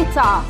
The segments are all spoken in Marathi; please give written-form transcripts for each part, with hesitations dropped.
करायचा।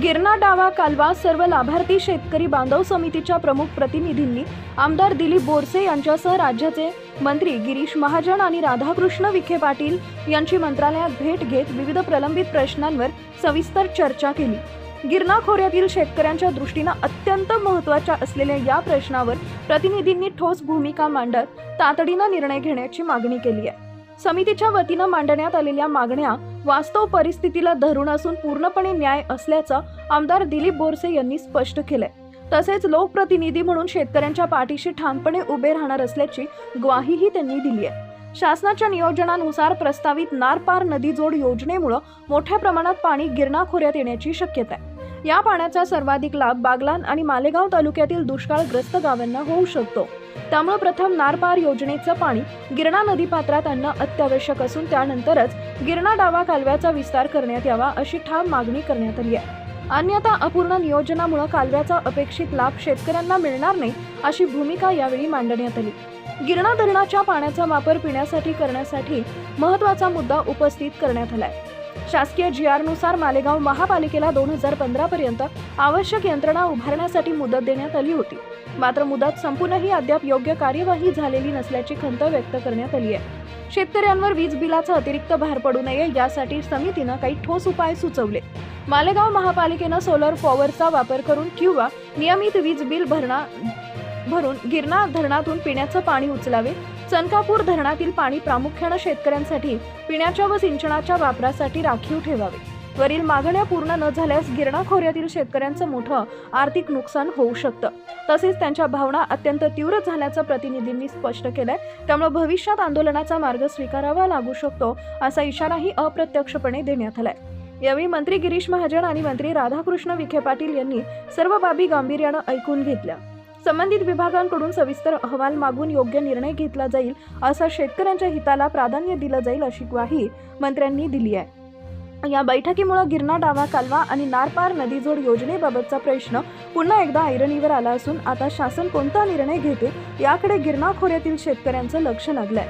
गिरणा डावा कालवा सर्व लाभार्थी शेतकरी बांधव समितीच्या प्रमुख प्रतिनिधींनी आमदार दिलीप बोरसे यांच्यासह राज्याचे मंत्री गिरीश महाजन आणि राधाकृष्ण विखे पाटील यांची मंत्रालयात भेट घेत विविध प्रलंबित प्रश्नांवर सविस्तर चर्चा केली। गिरणा खोऱ्यातील शेतकऱ्यांच्या दृष्टीने अत्यंत महत्त्वाच्या असलेल्या या प्रश्नावर प्रतिनिधींनी ठोस भूमिका मांडत तातडीने निर्णय घेण्याची मागणी केली आहे। समितीच्या वतीने मांडण्यात आलेल्या मागण्या वास्तव परिस्थितीला धरून असून पूर्णपणे न्याय असल्याचं आमदार दिलीप बोरसे यांनी स्पष्ट केलंय। तसेच लोकप्रतिनिधी म्हणून शेतकऱ्यांच्या पाठीशी ठामपणे उभे राहणार असल्याची ग्वाहीही त्यांनी दिली आहे। शासनाच्या नियोजनानुसार प्रस्तावित नारपार नदी जोड योजनेमुळे मोठ्या प्रमाणात पाणी गिरणा खोऱ्यात येण्याची शक्यता आहे। या पाण्याचा सर्वाधिक लाभ बागलाण आणि मालेगाव तालुक्यातील दुष्काळग्रस्त गावांना होऊ शकतो। त्यामुळे प्रथम नारपार योजनेचं पाणी गिरणा नदीपात्रात आणणं अत्यावश्यक असून त्यानंतरच गिरणा डावा कालव्याचा विस्तार करण्यात यावा अशी ठाम मागणी करण्यात आली आहे। अन्यथा अपूर्ण नियोजनामुळे कालव्याचा अपेक्षित लाभ शेतकऱ्यांना मिळणार नाही अशी भूमिका यावेळी मांडण्यात आली। गिरणा धरणाच्या पाण्याचा वापर पिण्यासाठी करण्यासाठी महत्त्वाचा मुद्दा उपस्थित करण्यात आलाय। शासकीय GR नुसार मालेगाव महापालिकेला 2015 पर्यंत आवश्यक यंत्रणा उभारण्यासाठी मुदत देण्यात आली होती। मात्र मुदत संपूनही अद्याप योग्य कार्यवाही झालेली नसल्याची खंत व्यक्त करण्यात आली आहे। शेतकऱ्यांवर वीज बिलाचा अतिरिक्त भार पडू नये यासाठी समितीने काही ठोस उपाय सुचवले। मालेगाव महापालिकेने सोलर पॉवरचा वापर करून किंवा नियमित वीज बिल भरून गिरणा धरणातून पिण्याचं पाणी उचलावे। चनकापूर धरणातील पाणी प्रामुख्याने शेतकऱ्यांसाठी पिण्याच्या व सिंचनाच्या वापरासाठी राखीव ठेवावे। वरील मागण्या पूर्ण न झाल्यास गिरणा खोऱ्यातील शेतकऱ्यांचं मोठं आर्थिक नुकसान होऊ शकतं। तसेच त्यांच्या भावना अत्यंत तीव्र झाल्याचं प्रतिनिधींनी स्पष्ट केलंय। त्यामुळे भविष्यात आंदोलनाचा मार्ग स्वीकारावा लागू शकतो असा इशाराही अप्रत्यक्षपणे देण्यात आलाय। यावेळी मंत्री गिरीश महाजन आणि मंत्री राधाकृष्ण विखे पाटील यांनी सर्व बाबी गांभीर्याने ऐकून घेतल्या। संबंधित विभागांकडून सविस्तर अहवाल मागून योग्य निर्णय घेतला जाईल असा शेतकऱ्यांच्या हिताला प्राधान्य दिलं जाईल अशी ग्वाही मंत्र्यांनी दिली आहे। या बैठकीमुळे गिरणा डावा कालवा आणि नारपार नदी जोड योजनेबाबतचा प्रश्न पुन्हा एकदा ऐरणीवर आला असून आता शासन कोणता निर्णय घेते याकडे गिरणा खोऱ्यातील शेतकऱ्यांचं लक्ष लागलंय।